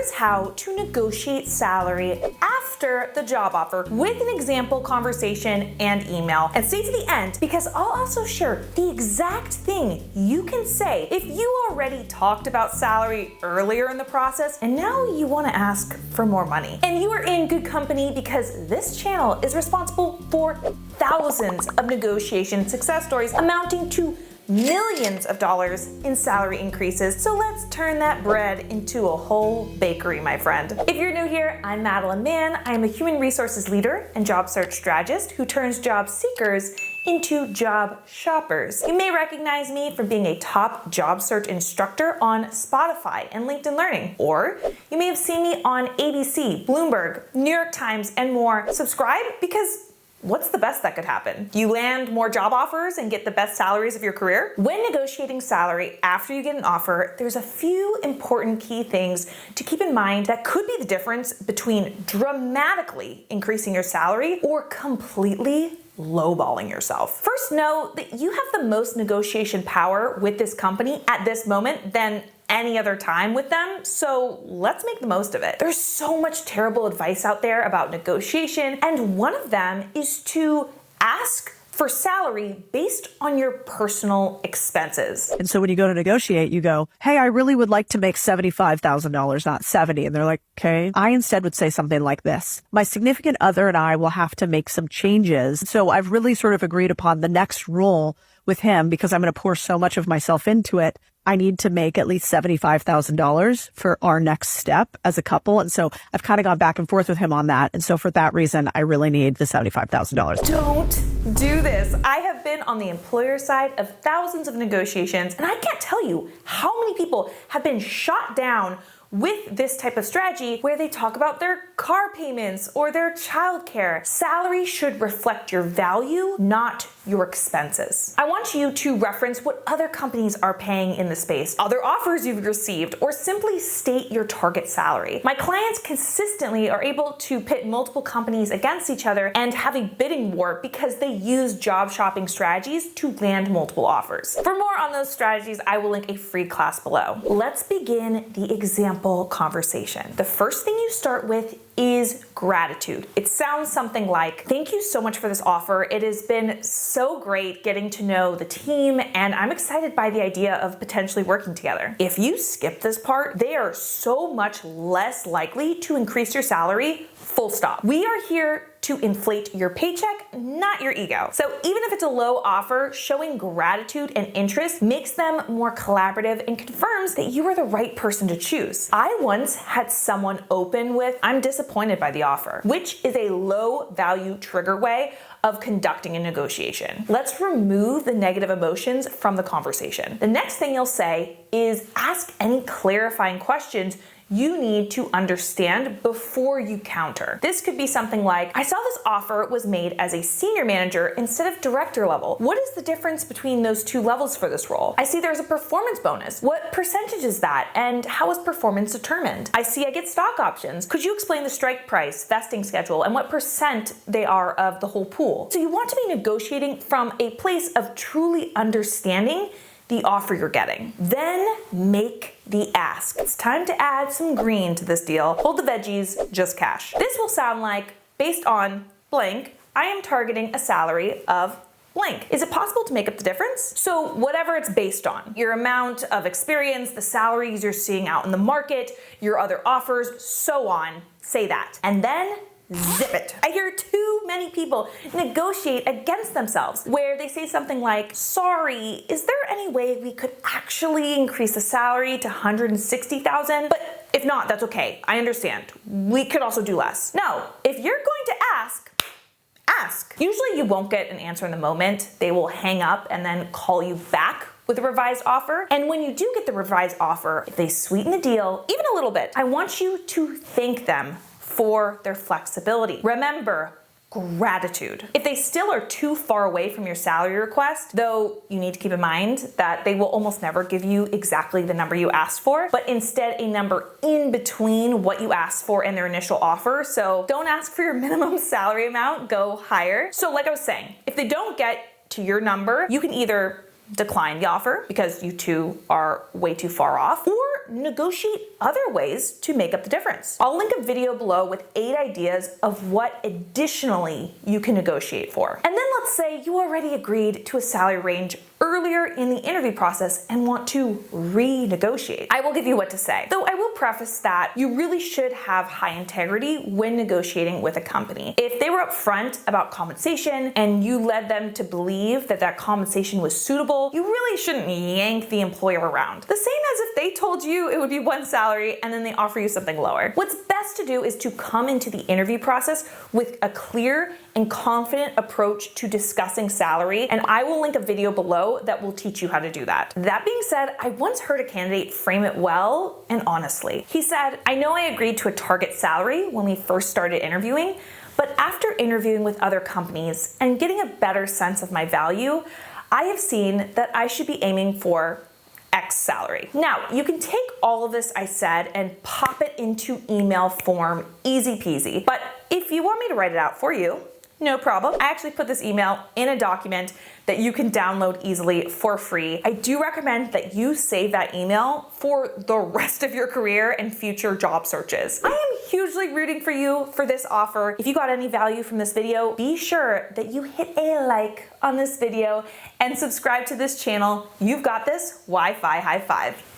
here's how to negotiate salary after the job offer with an example conversation and email. And stay to the end because I'll also share the exact thing you can say if you already talked about salary earlier in the process and now you want to ask for more money. And you are in good company because this channel is responsible for thousands of negotiation success stories amounting to millions of dollars in salary increases. So let's turn that bread into a whole bakery, my friend. If you're new here, I'm Madeline Mann. I'm a human resources leader and job search strategist who turns job seekers into job shoppers. You may recognize me from being a top job search instructor on Spotify and LinkedIn Learning, or you may have seen me on ABC, Bloomberg, New York Times, and more. Subscribe because what's the best that could happen? You land more job offers and get the best salaries of your career? When negotiating salary after you get an offer, there's a few important key things to keep in mind that could be the difference between dramatically increasing your salary or completely lowballing yourself. First, know that you have the most negotiation power with this company at this moment than any other time with them, so let's make the most of it. There's so much terrible advice out there about negotiation, and one of them is to ask for salary based on your personal expenses. And so when you go to negotiate, you go, hey, I really would like to make $75,000, not 70. And they're like, okay. I instead would say something like this. My significant other and I will have to make some changes. So I've really sort of agreed upon the next role with him because I'm going to pour so much of myself into it. I need to make at least $75,000 for our next step as a couple. And so I've kind of gone back and forth with him on that. And so for that reason, I really need the $75,000. Don't do this. I have been on the employer side of thousands of negotiations, and I can't tell you how many people have been shot down with this type of strategy where they talk about their car payments or their childcare. Salary should reflect your value, not your expenses. I want you to reference what other companies are paying in the space, other offers you've received, or simply state your target salary. My clients consistently are able to pit multiple companies against each other and have a bidding war because they use job shopping strategies to land multiple offers. For more on those strategies, I will link a free class below. Let's begin the example conversation. The first thing you start with is gratitude. It sounds something like, thank you so much for this offer. It has been so great getting to know the team, and I'm excited by the idea of potentially working together. If you skip this part, they are so much less likely to increase your salary, full stop. We are here to inflate your paycheck, not your ego. So even if it's a low offer, showing gratitude and interest makes them more collaborative and confirms that you are the right person to choose. I once had someone open with, I'm disappointed by the offer, which is a low value trigger way of conducting a negotiation. Let's remove the negative emotions from the conversation. The next thing you'll say is ask any clarifying questions you need to understand before you counter. This could be something like, I saw this offer was made as a senior manager instead of director level. What is the difference between those two levels for this role? I see there's a performance bonus. What percentage is that? And how is performance determined? I see I get stock options. Could you explain the strike price, vesting schedule, and what percent they are of the whole pool? So you want to be negotiating from a place of truly understanding the offer you're getting. Then make the ask. It's time to add some green to this deal. Hold the veggies, just cash. This will sound like, based on blank, I am targeting a salary of blank. Is it possible to make up the difference? So whatever it's based on, your amount of experience, the salaries you're seeing out in the market, your other offers, so on, say that. And then zip it. I hear too many people negotiate against themselves where they say something like, sorry, is there any way we could actually increase the salary to $160,000? But if not, that's okay. I understand. We could also do less. No, if you're going to ask, ask. Usually you won't get an answer in the moment. They will hang up and then call you back with a revised offer. And when you do get the revised offer, if they sweeten the deal even a little bit, I want you to thank them for their flexibility. Remember, gratitude. If they still are too far away from your salary request, though you need to keep in mind that they will almost never give you exactly the number you asked for, but instead a number in between what you asked for and their initial offer. So don't ask for your minimum salary amount, go higher. So like I was saying, if they don't get to your number, you can either decline the offer because you two are way too far off, or negotiate other ways to make up the difference. I'll link a video below with 8 ideas of what additionally you can negotiate for. And then let's say you already agreed to a salary range earlier in the interview process and want to renegotiate. I will give you what to say. Though I will preface that you really should have high integrity when negotiating with a company. If they were upfront about compensation and you led them to believe that that compensation was suitable, you really shouldn't yank the employer around. The same as if they told you it would be one salary and then they offer you something lower. What's best to do is to come into the interview process with a clear and confident approach to discussing salary, and I will link a video below that will teach you how to do that. That being said, I once heard a candidate frame it well and honestly. He said, "I know I agreed to a target salary when we first started interviewing, but after interviewing with other companies and getting a better sense of my value, I have seen that I should be aiming for X salary." Now, you can take all of this I said and pop it into email form, easy peasy. But if you want me to write it out for you, no problem. I actually put this email in a document that you can download easily for free. I do recommend that you save that email for the rest of your career and future job searches. I am hugely rooting for you for this offer. If you got any value from this video, be sure that you hit a like on this video and subscribe to this channel. You've got this Wi-Fi high five.